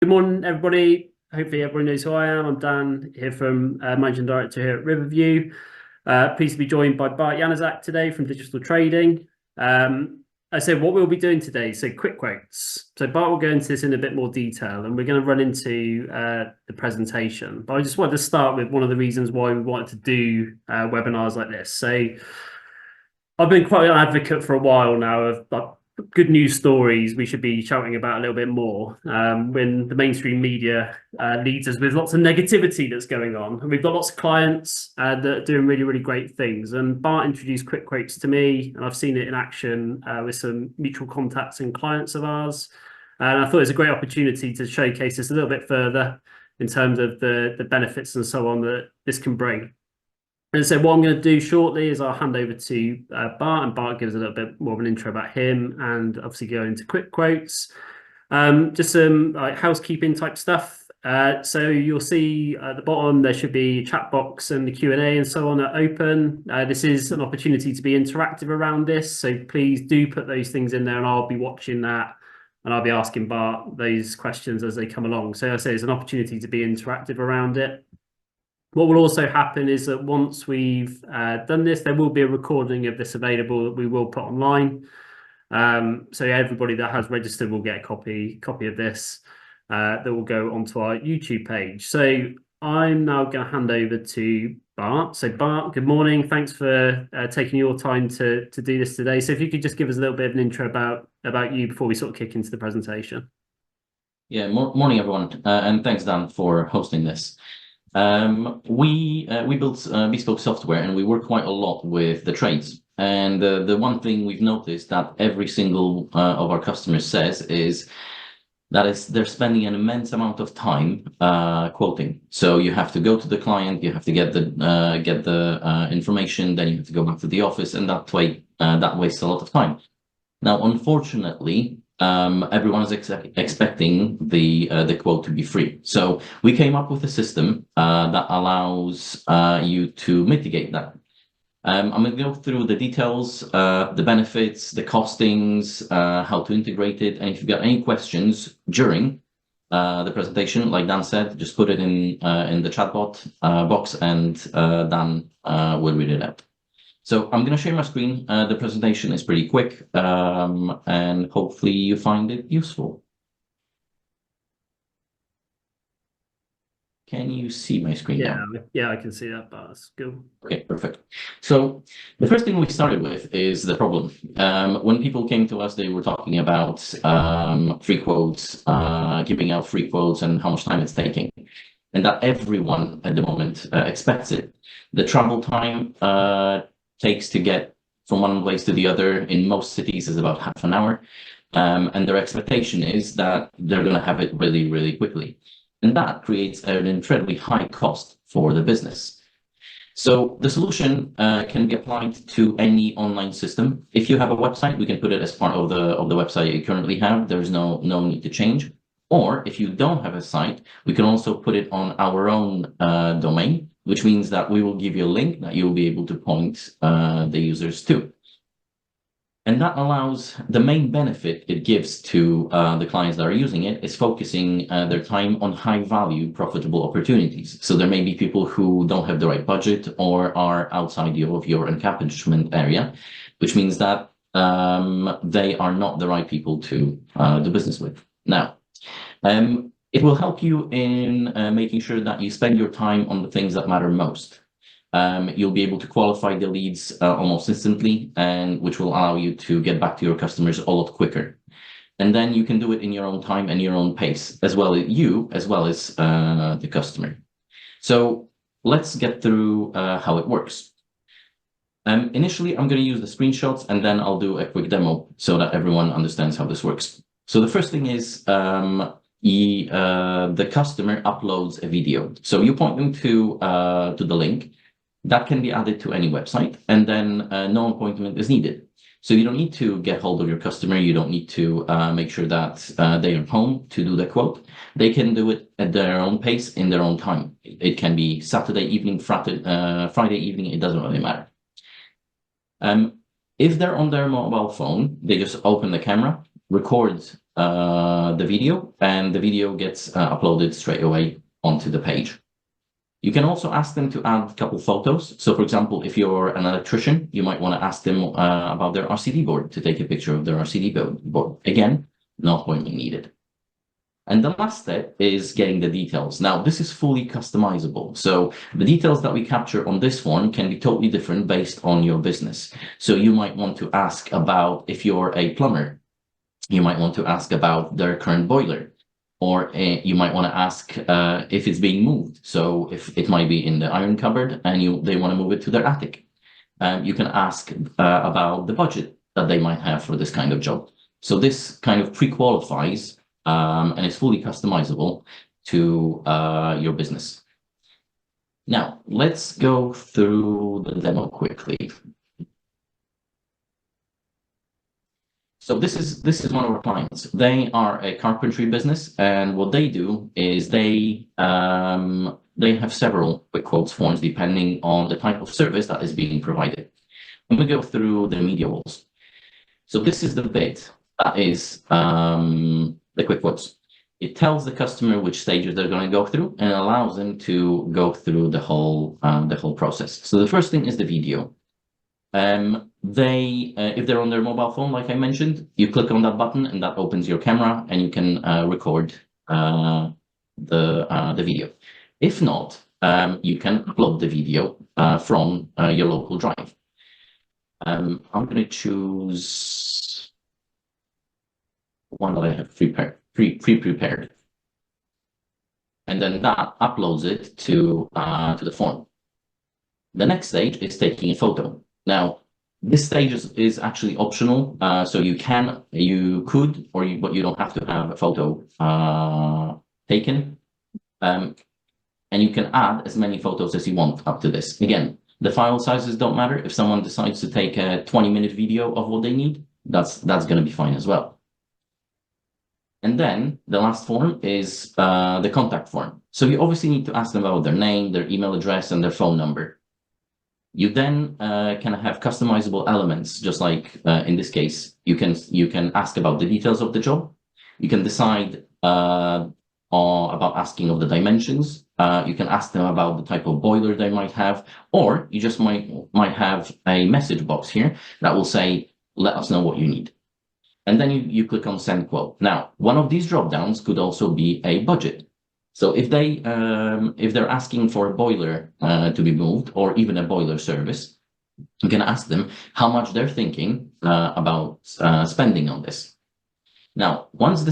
Good morning, everybody. Hopefully, everyone knows who I am. I'm Dan here from Managing Director here at Riverview. Pleased to be joined by Bart Janaszek today from Digital Trading. I said what we'll be doing today. So, quick quotes. So, Bart will go into this in a bit more detail, and we're going to run into the presentation. But I just wanted to start with one of the reasons why we wanted to do webinars like this. So, I've been quite an advocate for a while now of good news stories we should be shouting about a little bit more when the mainstream media leads us with lots of negativity that's going on. And we've got lots of clients that are doing really, really great things. And Bart introduced quick quotes to me, and I've seen it in action with some mutual contacts and clients of ours. And I thought it was a great opportunity to showcase this a little bit further in terms of the benefits and so on that this can bring. And so what I'm going to do shortly is I'll hand over to Bart, and Bart gives a little bit more of an intro about him and obviously go into quick quotes. Just some housekeeping type stuff. So you'll see at the bottom there should be a chat box and the Q&A and so on are open. This is an opportunity to be interactive around this, so please do put those things in there and I'll be watching that and I'll be asking Bart those questions as they come along. So I say it's an opportunity to be interactive around it. What will also happen is that once we've done this, there will be a recording of this available that we will put online. So yeah, everybody that has registered will get a copy of this that will go onto our YouTube page. So I'm now going to hand over to Bart. So Bart, good morning. Thanks for taking your time to do this today. So if you could just give us a little bit of an intro about you before we sort of kick into the presentation. Yeah, morning everyone, and thanks Dan for hosting this. We built bespoke software and we work quite a lot with the trades. And the one thing we've noticed that every single of our customers says is they're spending an immense amount of time quoting. So you have to go to the client, you have to get the information, then you have to go back to the office, and that wastes a lot of time. Now, unfortunately, everyone is expecting the quote to be free. So we came up with a system that allows you to mitigate that. I'm going to go through the details, the benefits, the costings, how to integrate it. And if you've got any questions during the presentation, like Dan said, just put it in the chatbot box and Dan will read it out. So I'm going to share my screen. The presentation is pretty quick, and hopefully you find it useful. Can you see my screen now? Yeah, I can see that, but that's good. Okay, perfect. So the first thing we started with is the problem. When people came to us, they were talking about free quotes, giving out free quotes and how much time it's taking. And that everyone at the moment expects it. The travel time takes to get from one place to the other in most cities is about half an hour. And their expectation is that they're going to have it really, really quickly. And that creates an incredibly high cost for the business. So the solution can be applied to any online system. If you have a website, we can put it as part of the website you currently have. There's no need to change. Or if you don't have a site, we can also put it on our own domain, which means that we will give you a link that you'll be able to point the users to. And that allows the main benefit it gives to the clients that are using it is focusing their time on high value, profitable opportunities. So there may be people who don't have the right budget or are outside of your catchment area, which means that they are not the right people to do business with. Now, it will help you in making sure that you spend your time on the things that matter most. You'll be able to qualify the leads almost instantly, and which will allow you to get back to your customers a lot quicker. And then you can do it in your own time and your own pace, as well as the customer. So let's get through how it works. Initially, I'm going to use the screenshots, and then I'll do a quick demo so that everyone understands how this works. So the first thing is the customer uploads a video. So you point them to the link. That can be added to any website, and then no appointment is needed. So you don't need to get hold of your customer. You don't need to make sure that they are home to do the quote. They can do it at their own pace, in their own time. It can be Saturday evening, Friday evening. It doesn't really matter. If they're on their mobile phone, they just open the camera, record the video, and the video gets uploaded straight away onto the page. You can also ask them to add a couple photos. So for example, if you're an electrician, you might want to ask them about their RCD board, to take a picture of their RCD board. Again, no appointment needed. And the last step is getting the details. Now, this is fully customizable. So the details that we capture on this form can be totally different based on your business. So you might want to ask about, if you're a plumber, you might want to ask about their current boiler. Or you might want to ask if it's being moved. So if it might be in the iron cupboard and they want to move it to their attic. You can ask about the budget that they might have for this kind of job. So this kind of pre-qualifies and is fully customizable to your business. Now, let's go through the demo quickly. So this is one of our clients. They are a carpentry business, and what they do is they have several quick quotes forms depending on the type of service that is being provided. And we go through the media walls. So this is the bit that is the quick quotes. It tells the customer which stages they're going to go through, and allows them to go through the whole process. So the first thing is the video. If they're on their mobile phone, like I mentioned, you click on that button and that opens your camera and you can record the video. If not, you can upload the video from your local drive. I'm going to choose one that I have pre-prepared, and then that uploads it to the form. The next stage is taking a photo. Now, this stage is actually optional, so but you don't have to have a photo taken. And you can add as many photos as you want up to this. Again, the file sizes don't matter. If someone decides to take a 20-minute video of what they need, that's going to be fine as well. And then the last form is the contact form. So you obviously need to ask them about their name, their email address, and their phone number. You then can have customizable elements, just like in this case, you can ask about the details of the job. You can decide about asking of the dimensions. You can ask them about the type of boiler they might have, or you just might have a message box here that will say, let us know what you need. And then you click on send quote. Now, one of these drop downs could also be a budget. So if they're asking for a boiler to be moved, or even a boiler service, you can ask them how much they're thinking about spending on this. Now, once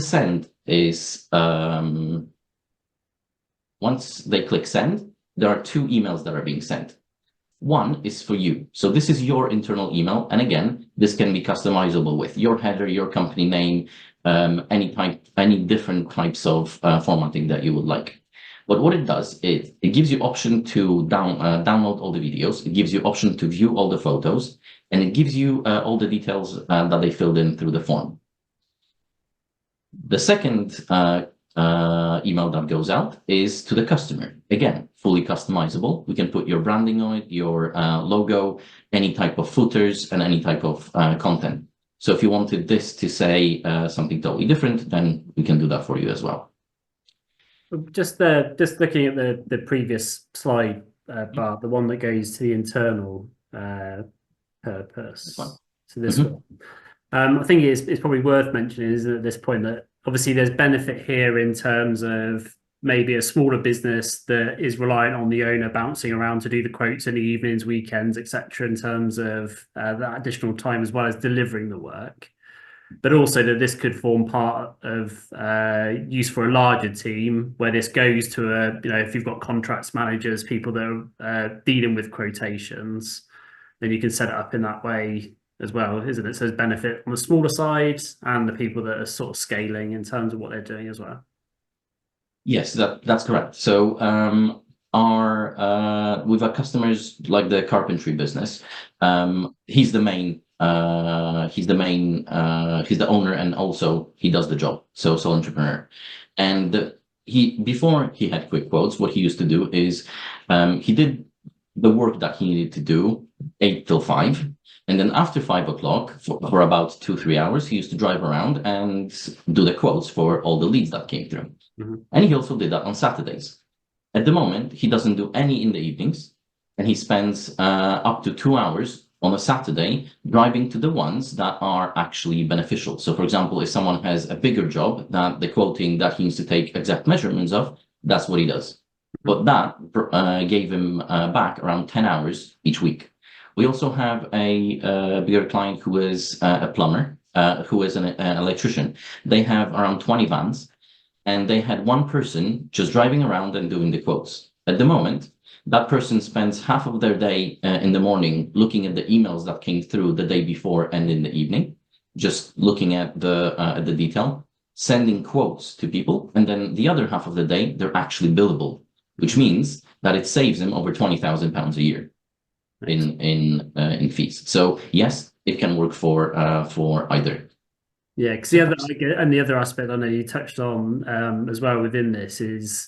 they click send, there are two emails that are being sent. One is for you. So this is your internal email. And again, this can be customizable with your header, your company name, any different types of formatting that you would like. But what it does, it gives you option to download all the videos. It gives you option to view all the photos, and it gives you all the details that they filled in through the form. The second email that goes out is to the customer. Again, fully customizable. We can put your branding on it, your logo, any type of footers, and any type of content. So if you wanted this to say something totally different, then we can do that for you as well. Just looking at the previous slide, Bart, the one that goes to the internal purpose. So this one. I think it's probably worth mentioning, isn't it, at this point, that obviously there's benefit here in terms of maybe a smaller business that is reliant on the owner bouncing around to do the quotes in the evenings, weekends, etc., in terms of that additional time, as well as delivering the work. But also that this could form part of use for a larger team, where this goes to if you've got contracts managers, people that are dealing with quotations, then you can set it up in that way as well, isn't it? So there's benefit on the smaller side and the people that are sort of scaling in terms of what they're doing as well. Yes, that's correct. So with our customers, like the carpentry business, he's the owner, and also he does the job. So sole entrepreneur. And before he had quick quotes, what he used to do is he did the work that he needed to do 8 till 5. And then after 5 o'clock, for about 2-3 hours, he used to drive around and do the quotes for all the leads that came through. And he also did that on Saturdays. At the moment, he doesn't do any in the evenings, and he spends up to 2 hours on a Saturday driving to the ones that are actually beneficial. So, for example, if someone has a bigger job that the quoting that he needs to take exact measurements of, that's what he does. But that gave him back around 10 hours each week. We also have a bigger client who is a plumber, who is an electrician. They have around 20 vans, and they had one person just driving around and doing the quotes. At the moment, that person spends half of their day in the morning looking at the emails that came through the day before and in the evening, just looking at the detail, sending quotes to people, and then the other half of the day, they're actually billable, which means that it saves them over £20,000 a year in fees. So yes, it can work for either. Yeah, because the other aspect I know you touched on as well within this is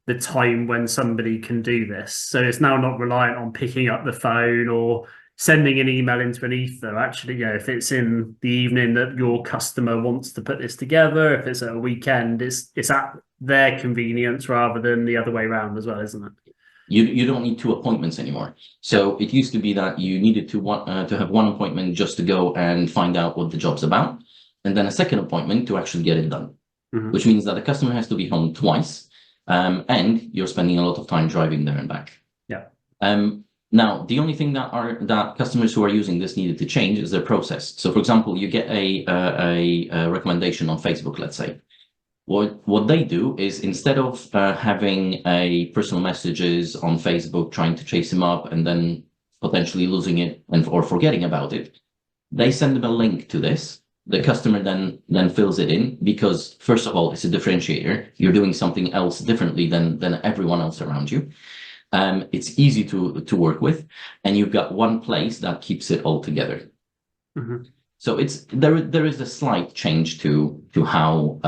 the time when somebody can do this. So it's now not reliant on picking up the phone or sending an email into an ether. Actually, if it's in the evening that your customer wants to put this together, if it's at a weekend, it's at their convenience rather than the other way around as well, isn't it? You don't need 2 appointments anymore. So it used to be that you needed to have 1 appointment just to go and find out what the job's about, and then a second appointment to actually get it done, which means that the customer has to be home twice, and you're spending a lot of time driving there and back. Yeah. Now, the only thing that customers who are using this needed to change is their process. So, for example, you get a recommendation on Facebook, let's say. What they do is, instead of having a personal messages on Facebook trying to chase him up and then potentially losing it or forgetting about it, they send them a link to this. The customer then fills it in, because first of all, it's a differentiator. You're doing something else differently than everyone else around you. It's easy to work with, and you've got one place that keeps it all together. So there is a slight change to how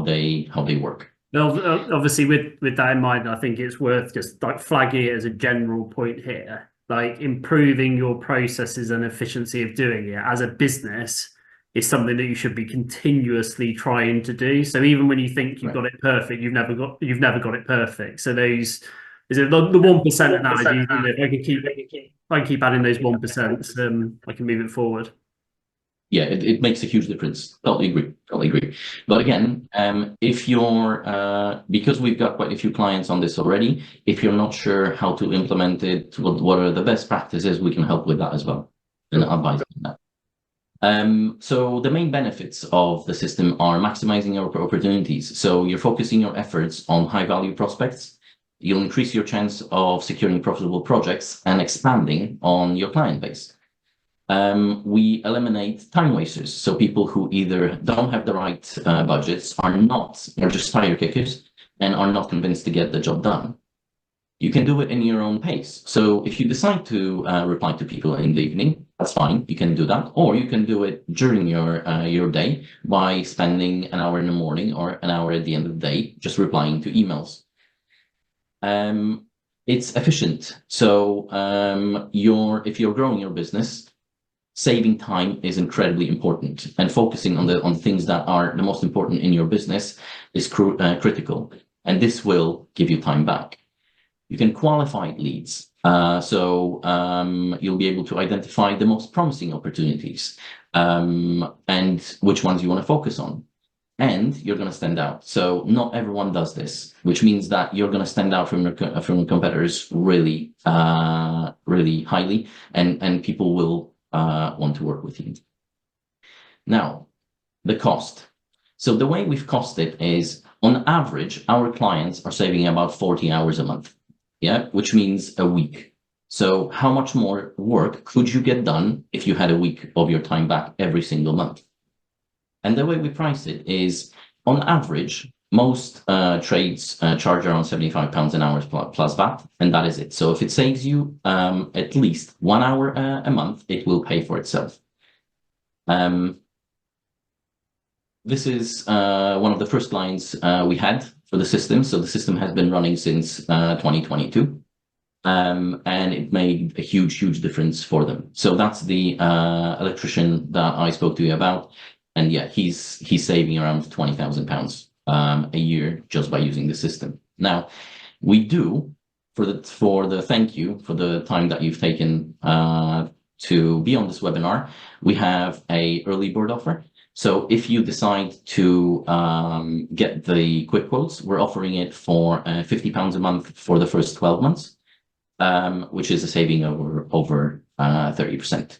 they work. Well, obviously, with that in mind, I think it's worth just like flagging it as a general point here, like improving your processes and efficiency of doing it as a business is something that you should be continuously trying to do. So even when you think you've got it perfect, you've never got it perfect. So is it the 1% analogy? If I can keep adding those 1%, I can move it forward. Yeah, it makes a huge difference. Totally agree. But again, if you're because we've got quite a few clients on this already, if you're not sure how to implement it, what are the best practices, we can help with that as well and advise on that. So the main benefits of the system are maximizing your opportunities. So you're focusing your efforts on high value prospects. You'll increase your chance of securing profitable projects and expanding on your client base. We eliminate time wasters. So people who either don't have the right budgets, are just tire kickers and are not convinced to get the job done. You can do it in your own pace. So if you decide to reply to people in the evening, that's fine. You can do that, or you can do it during your day by spending an hour in the morning or an hour at the end of the day just replying to emails. It's efficient. So if you're growing your business, saving time is incredibly important, and focusing on things that are the most important in your business is critical. And this will give you time back. You can qualify leads. So you'll be able to identify the most promising opportunities and which ones you want to focus on. And you're going to stand out. So not everyone does this, which means that you're going to stand out from your competitors really, really highly, and people will want to work with you. Now, the cost. So the way we've cost it is, on average, our clients are saving about 40 hours a month. Yeah, which means a week. So how much more work could you get done if you had a week of your time back every single month? And the way we price it is, on average, most trades charge around £75 an hour plus VAT, and that is it. So if it saves you at least 1 hour a month, it will pay for itself. This is one of the first lines we had for the system. So the system has been running since 2022. and it made a huge difference for them. So that's the electrician that I spoke to you about, and yeah, he's saving around £20,000 a year just by using the system. Now, we do for the thank you for the time that you've taken to be on this webinar. We have a early bird offer. So if you decide to get the quick quotes, we're offering it for £50 a month for the first 12 months, which is a saving over 30%.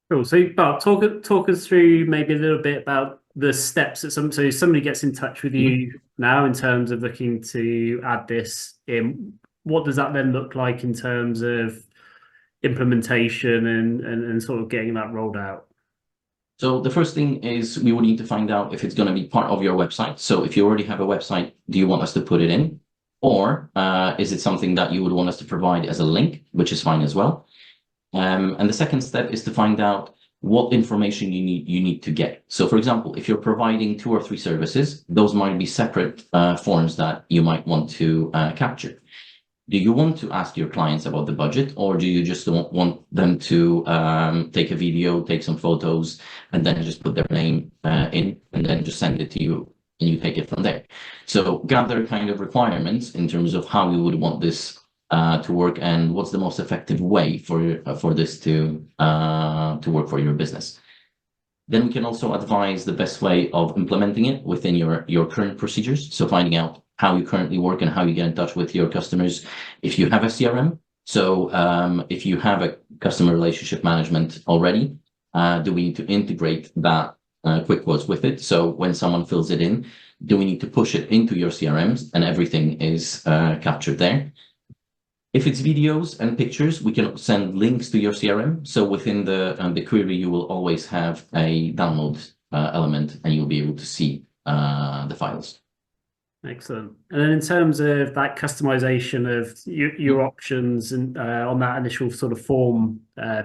Cool. So, Bart, talk us through maybe a little bit about the steps that somebody gets in touch with you now in terms of looking to add this in. What does that then look like in terms of implementation and sort of getting that rolled out? So the first thing is we would need to find out if it's going to be part of your website. So if you already have a website, do you want us to put it in? Or is it something that you would want us to provide as a link, which is fine as well. And the second step is to find out what information you need to get. So for example, if you're providing 2 or 3 services, those might be separate forms that you might want to capture. Do you want to ask your clients about the budget, or do you just want them to take a video, take some photos, and then just put their name in and then just send it to you and you take it from there? So gather kind of requirements in terms of how you would want this to work and what's the most effective way for this to work for your business. Then we can also advise the best way of implementing it within your current procedures. So finding out how you currently work and how you get in touch with your customers. If you have a CRM, so if you have a customer relationship management already, do we need to integrate that quick quotes with it? So when someone fills it in, do we need to push it into your CRMs and everything is captured there? If it's videos and pictures, we can send links to your CRM. So within the query, you will always have a download element and you'll be able to see the files. Excellent. And then in terms of that customization of your options and on that initial sort of form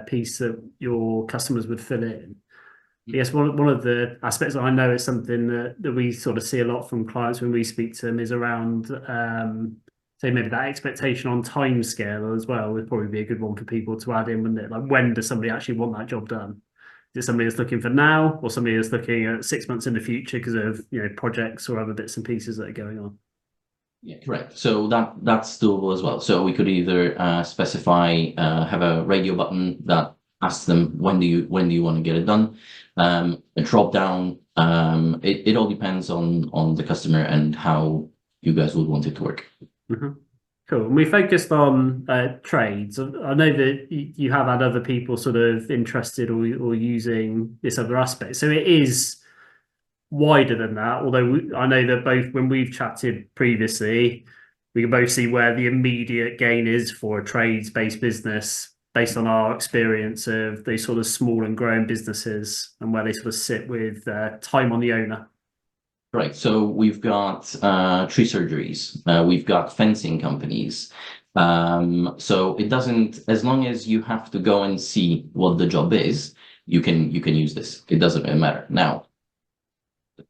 piece that your customers would fill in, I guess one of the aspects that I know is something that we sort of see a lot from clients when we speak to them is around, say maybe that expectation on time scale as well would probably be a good one for people to add in, wouldn't it? Like, when does somebody actually want that job done? Is it somebody that's looking for now, or somebody that's looking at 6 months in the future because of projects or other bits and pieces that are going on? Yeah, correct. So that's doable as well. So we could either specify, have a radio button that asks them when do you want to get it done, a drop down. It all depends on the customer and how you guys would want it to work. Mm-hmm. Cool. And we focused on trades. I know that you have had other people sort of interested or using this other aspect. So it is wider than that, although I know that both when we've chatted previously, we can both see where the immediate gain is for a trades-based business based on our experience of these sort of small and growing businesses and where they sort of sit with time on the owner. Right. So we've got tree surgeries. We've got fencing companies. So it doesn't, as long as you have to go and see what the job is, you can use this. It doesn't really matter. Now,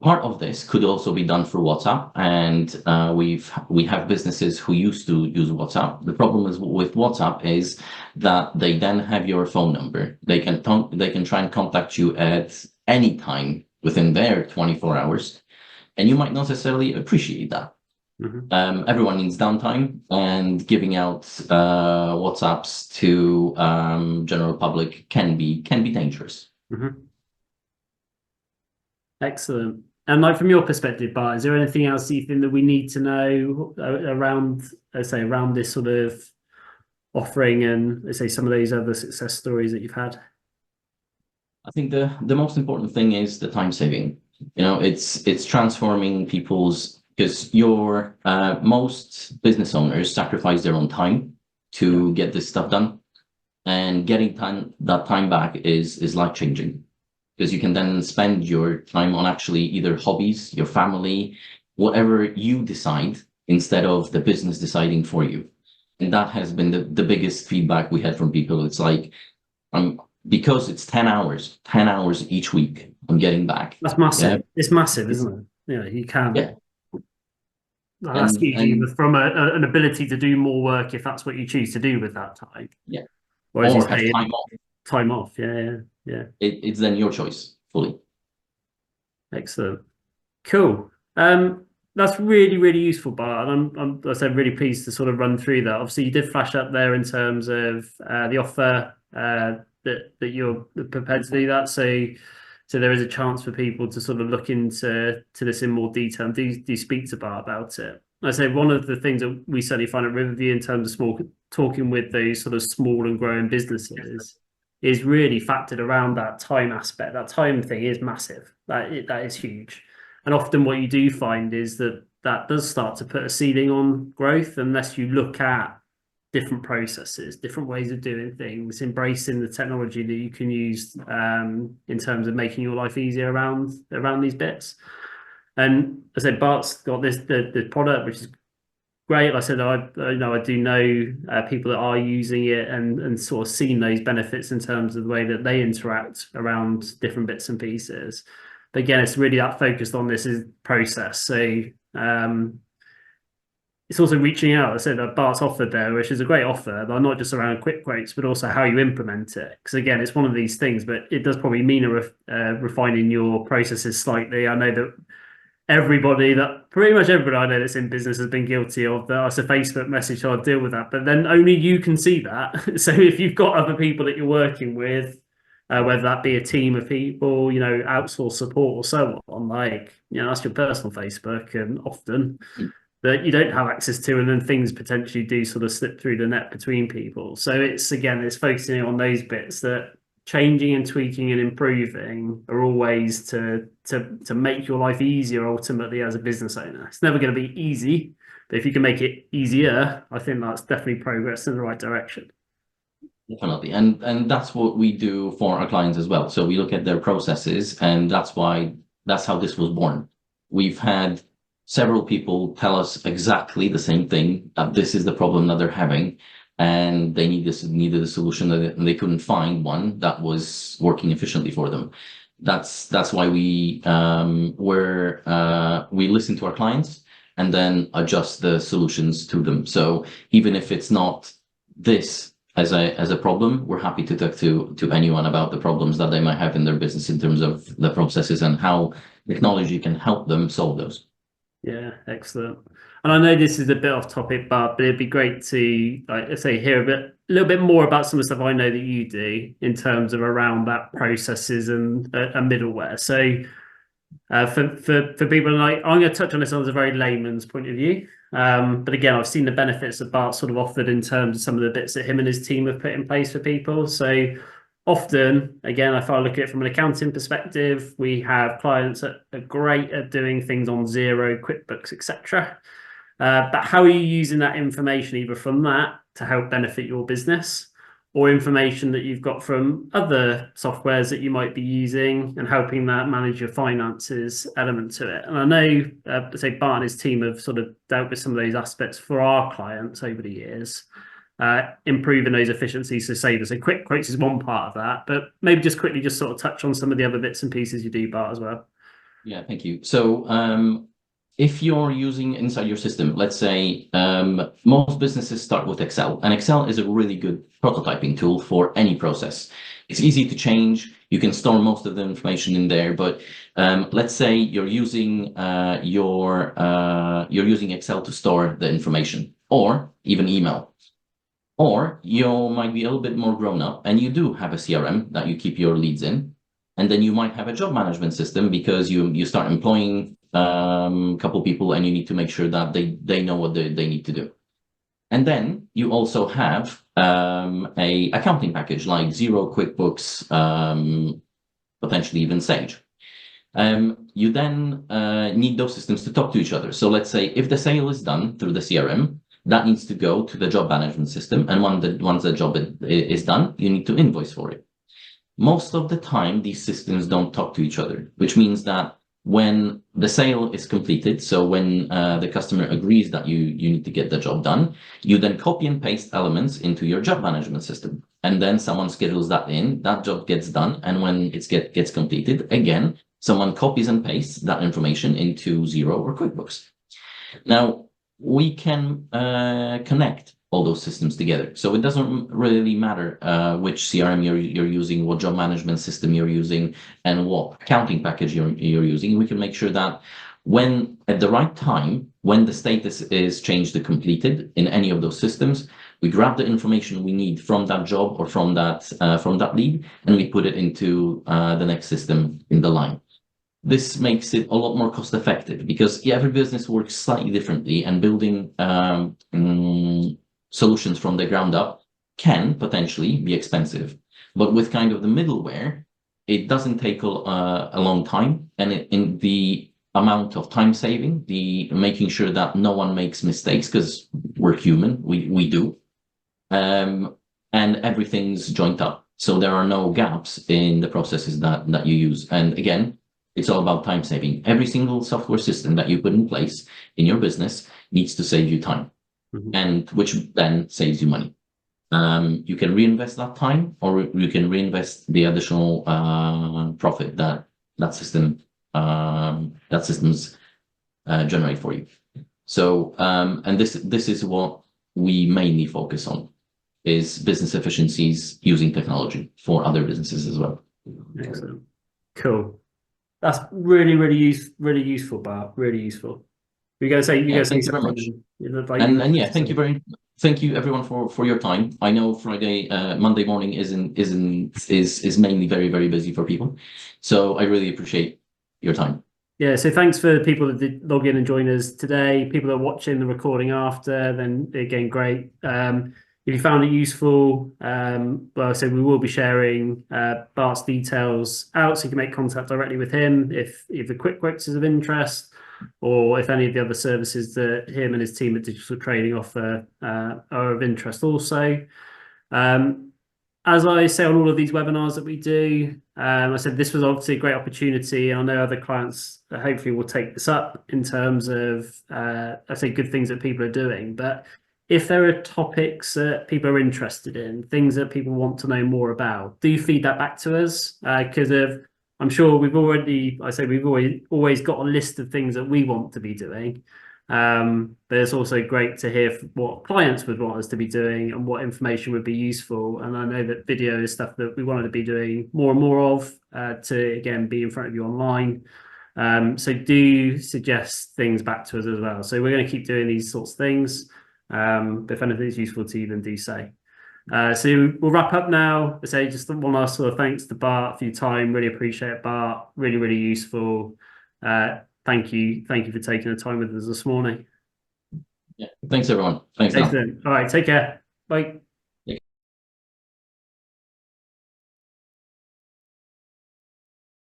part of this could also be done through WhatsApp, and we have businesses who used to use WhatsApp. The problem is with WhatsApp is that they then have your phone number. They can try and contact you at any time within their 24 hours. And you might not necessarily appreciate that. Mm-hmm. Everyone needs downtime, and giving out WhatsApps to general public can be dangerous. Mm-hmm. Excellent. And like from your perspective, Bart, is there anything else you think that we need to know around, let's say, around this sort of offering and let's say some of these other success stories that you've had? I think the most important thing is the time saving. It's transforming people's, because your most business owners sacrifice their own time to get this stuff done, and getting that time back is life-changing, because you can then spend your time on actually either hobbies, your family, whatever you decide, instead of the business deciding for you. And that has been the biggest feedback we had from people. It's like, because it's 10 hours each week I'm getting back. That's massive. Yeah. It's massive, isn't it? Yeah, you can. Yeah. That's huge, and either from an ability to do more work if that's what you choose to do with that time. yeah, Or as you or have say, time off. time off. Yeah. It's then your choice fully. Excellent. Cool. That's really, really useful, Bart. And I said, really pleased to sort of run through that. Obviously, you did flash up there in terms of the offer that you're prepared to do that. So there is a chance for people to sort of look into this in more detail and do speak to Bart about it. I say one of the things that we certainly find at Riverview in terms of talking with those sort of small and growing businesses is really factored around that time aspect. That time thing is massive. That is huge. And often what you do find is that does start to put a ceiling on growth unless you look at different processes, different ways of doing things, embracing the technology that you can use in terms of making your life easier around these bits. And I said, Bart's got the product, which is great. Like I said, I do know people that are using it and sort of seen those benefits in terms of the way that they interact around different bits and pieces. But again, it's really that focused on this is process. So it's also reaching out. I said that Bart's offered there, which is a great offer, but not just around quick quotes, but also how you implement it. Because again, it's one of these things, but it does probably mean refining your processes slightly. I know that pretty much everybody I know that's in business has been guilty of that. It's a Facebook message, so I'll deal with that. But then only you can see that. So if you've got other people that you're working with, whether that be a team of people, outsource support or so on, that's your personal Facebook, and often that you don't have access to, and then things potentially do sort of slip through the net between people. So it's focusing on those bits that changing and tweaking and improving are all ways to make your life easier ultimately as a business owner. It's never going to be easy, but if you can make it easier, I think that's definitely progress in the right direction. Definitely. And that's what we do for our clients as well. So we look at their processes, and that's how this was born. We've had several people tell us exactly the same thing, that this is the problem that they're having, and they needed a solution, and they couldn't find one that was working efficiently for them. That's why we listen to our clients and then adjust the solutions to them. So even if it's not this as a problem, we're happy to talk to anyone about the problems that they might have in their business in terms of the processes and how technology can help them solve those. Yeah, excellent. And I know this is a bit off topic, but it'd be great to, like I say, hear a little bit more about some of the stuff I know that you do in terms of around that processes and middleware. So for people like, I'm going to touch on this as a very layman's point of view. But again, I've seen the benefits that Bart sort of offered in terms of some of the bits that him and his team have put in place for people. So often, again, if I look at it from an accounting perspective, we have clients that are great at doing things on Xero, QuickBooks, etc. But how are you using that information either from that to help benefit your business, or information that you've got from other softwares that you might be using and helping that manage your finances element to it? And I know, say Bart and his team have sort of dealt with some of those aspects for our clients over the years, improving those efficiencies to save us. So quick quotes is one part of that, but maybe just quickly just sort of touch on some of the other bits and pieces you do, Bart, as well. Yeah, thank you. So if you're using inside your system, let's say most businesses start with Excel, and Excel is a really good prototyping tool for any process. It's easy to change. You can store most of the information in there, but let's say you're using Excel to store the information, or even email. Or you might be a little bit more grown up and you do have a CRM that you keep your leads in. And then you might have a job management system because you start employing a couple people, and you need to make sure that they know what they need to do. And then you also have a accounting package like Xero, QuickBooks, potentially even Sage. You then need those systems to talk to each other. So let's say if the sale is done through the CRM, that needs to go to the job management system. And once the job is done, you need to invoice for it. Most of the time, these systems don't talk to each other, which means that when the sale is completed, so when the customer agrees that you need to get the job done, you then copy and paste elements into your job management system. And then someone schedules that in, that job gets done. And when it gets completed, again, someone copies and pastes that information into Xero or QuickBooks. Now, we can connect all those systems together. So it doesn't really matter which CRM you're using, what job management system you're using, and what accounting package you're using. We can make sure that when at the right time, when the status is changed to completed in any of those systems, we grab the information we need from that job or from that lead, and we put it into the next system in the line. This makes it a lot more cost effective because every business works slightly differently, and building solutions from the ground up can potentially be expensive. But with kind of the middleware, it doesn't take a long time, and in the amount of time saving, the making sure that no one makes mistakes because we're human, we do, and everything's joined up, so there are no gaps in the processes that you use. And again, it's all about time saving. Every single software system that you put in place in your business needs to save you time, and which then saves you money. You can reinvest that time, or you can reinvest the additional profit that systems generate for you. So, and this is what we mainly focus on, is business efficiencies using technology for other businesses as well. Excellent. Cool. That's really useful, Bart. Really useful. You're going to say, Thank you very much. And yeah, thank you everyone for your time. I know Monday morning is mainly very busy for people, so I really appreciate your time. Yeah, so thanks for the people that did log in and join us today. People that are watching the recording after, then again, great. If you found it useful, well, so we will be sharing Bart's details out, so you can make contact directly with him if the quick quicks is of interest, or if any of the other services that him and his team at Digital Trading offer are of interest also. As I say on all of these webinars that we do, I said this was obviously a great opportunity, and I know other clients hopefully will take this up in terms of, I say, good things that people are doing. But if there are topics that people are interested in, things that people want to know more about, do feed that back to us, because I'm sure we've always got a list of things that we want to be doing. But it's also great to hear what clients would want us to be doing and what information would be useful. And I know that video is stuff that we wanted to be doing more and more of, to again be in front of you online. So do suggest things back to us as well. So we're going to keep doing these sorts of things. But if anything is useful to you, then do say. So we'll wrap up now. I say just one last sort of thanks to Bart for your time. Really appreciate it, Bart. Really useful. Thank you for taking the time with us this morning. Yeah, thanks everyone. Thanks. Excellent. All right, take care. Bye.